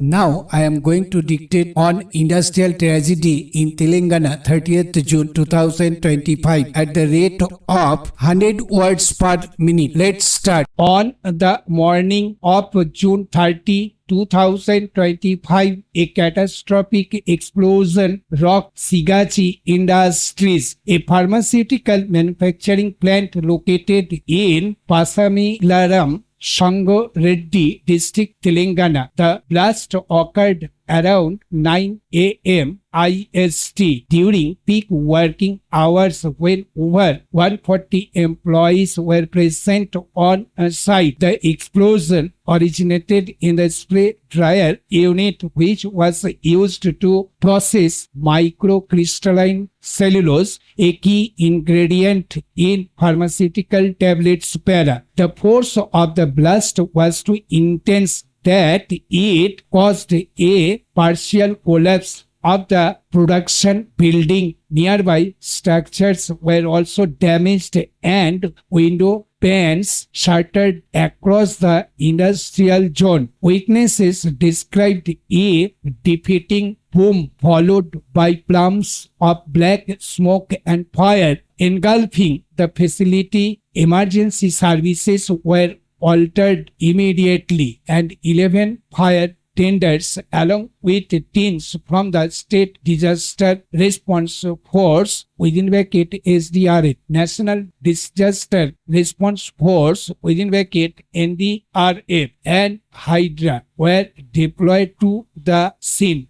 Now I am going to dictate on industrial tragedy in Telangana 30th June 2025 at the rate of 100 words per minute. Let's start. On the morning of June 30, 2025, a catastrophic explosion rocked Sigachi Industries, a pharmaceutical manufacturing plant located in Pasamilaram, Shango Reddy district, Telangana. The blast occurred around 9 a.m. IST during peak working hours when over 140 employees were present on site. The explosion originated in the spray dryer unit, which was used to process microcrystalline cellulose, a key ingredient in pharmaceutical tablets. The force of the blast was too intense that it caused a partial collapse of the production building. Nearby structures were also damaged and window panes shattered across the industrial zone. Witnesses described a defeating boom followed by plumes of black smoke and fire engulfing the facility. Emergency services were altered immediately, and 11 fire tenders along with teams from the State Disaster Response Force (SDRF), National Disaster Response Force (NDRF), and Hydra were deployed to the scene.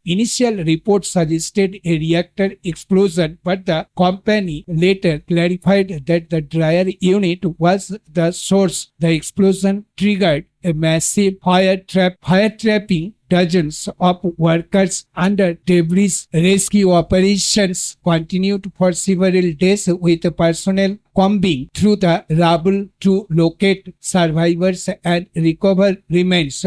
Initial reports suggested a reactor explosion, but the company later clarified that the dryer unit was the source. The explosion triggered a massive fire trapping dozens of workers under debris. Rescue operations continued for several days, with personnel combing through the rubble to locate survivors and recover remains.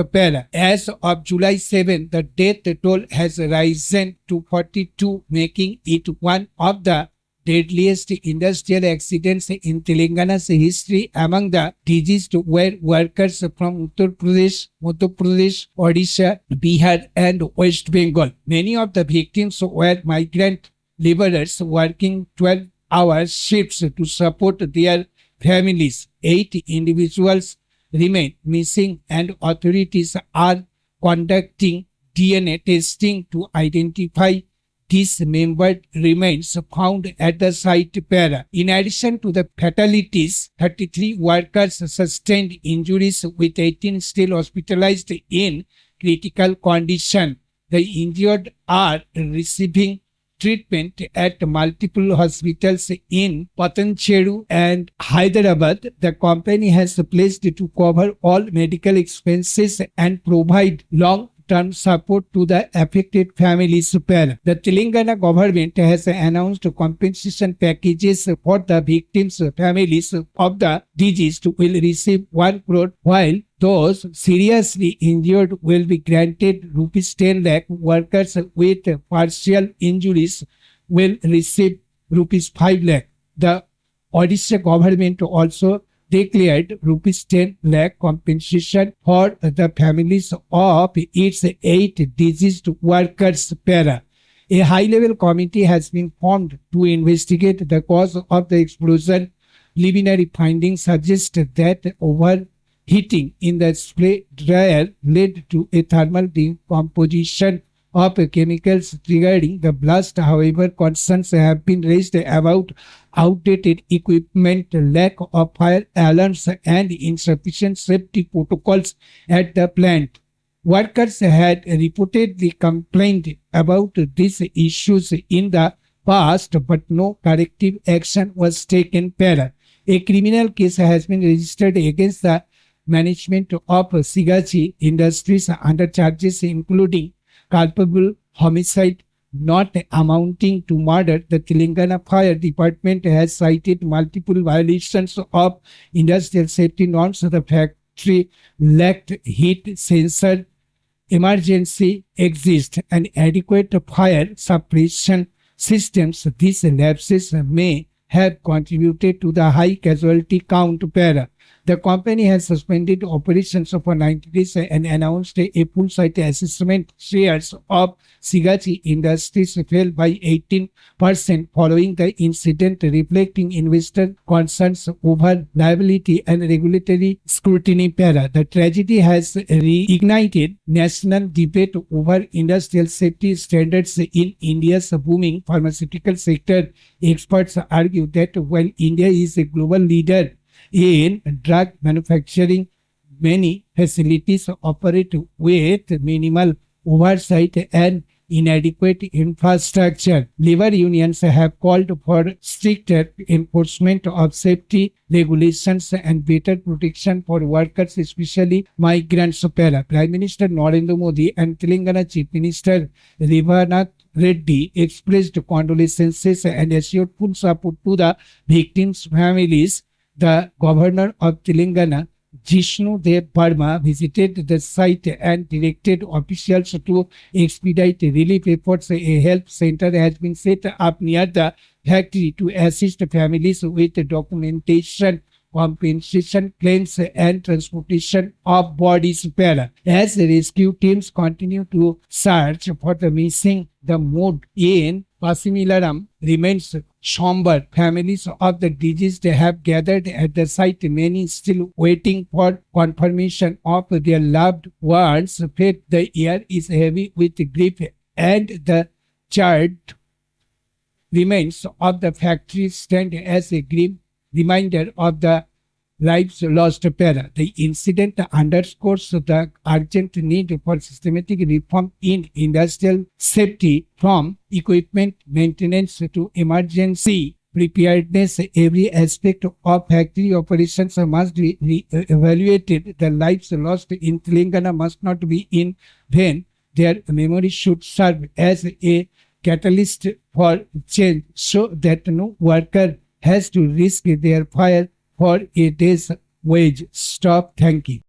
As of July 7, the death toll has risen to 42, making it one of the deadliest industrial accidents in Telangana's history. Among the deceased were workers from Uttar Pradesh, Madhya Pradesh, Odisha, Bihar, and West Bengal. Many of the victims were migrant laborers working 12-hour shifts to support their families. 8 individuals remain missing, and authorities are conducting DNA testing to identify dismembered remains found at the site. In addition to the fatalities, 33 workers sustained injuries, with 18 still hospitalized in critical condition. The injured are receiving treatment at multiple hospitals in Patancheru and Hyderabad. The company has pledged to cover all medical expenses and provide long-term support to the affected families. The Telangana government has announced compensation packages for the victims' families of the deceased will receive 1 crore, while those seriously injured will be granted rupees 10 lakh. Workers with partial injuries will receive rupees 5 lakh. The Odisha government also declared rupees 10 lakh compensation for the families of its 8 deceased workers. A high-level committee has been formed to investigate the cause of the explosion. Preliminary findings suggest that overheating in the spray dryer led to a thermal decomposition of chemicals triggering the blast. However, concerns have been raised about outdated equipment, lack of fire alarms, and insufficient safety protocols at the plant. Workers had reportedly complained about these issues in the past, but no corrective action was taken. A criminal case has been registered against the management of Sigachi Industries under charges including culpable homicide not amounting to murder. The Telangana Fire Department has cited multiple violations of industrial safety norms. The factory lacked heat sensor, emergency exit, and adequate fire suppression systems. These lapses may have contributed to the high casualty count. The company has suspended operations for 90 days and announced a full site assessment. Shares of Sigachi Industries fell by 18% following the incident, reflecting investor concerns over liability and regulatory scrutiny. The tragedy has reignited national debate over industrial safety standards in India's booming pharmaceutical sector. Experts argue that while India is a global leader in drug manufacturing, many facilities operate with minimal oversight and inadequate infrastructure. Labor unions have called for stricter enforcement of safety regulations and better protection for workers, especially migrants. Prime Minister Narendra Modi and Telangana Chief Minister Revanath Reddy expressed condolences and assured full support to the victims' families. The governor of Telangana, Jishnu Dev Verma, visited the site and directed officials to expedite relief efforts. A help center has been set up near the factory to assist families with documentation, compensation claims, and transportation of bodies. As rescue teams continue to search for the missing, the mood in Pasimilaram remains somber. Families of the deceased have gathered at the site, many still waiting for confirmation of their loved ones' fate. The air is heavy with grief, and the charred remains of the factory stand as a grim reminder of the lives lost. The incident underscores the urgent need for systematic reform in industrial safety, from equipment maintenance to emergency preparedness. Every aspect of factory operations must be evaluated. The lives lost in Telangana must not be in vain. Their memory should serve as a catalyst for change, so that no worker has to risk their fire for a day's wage. Stop thanking.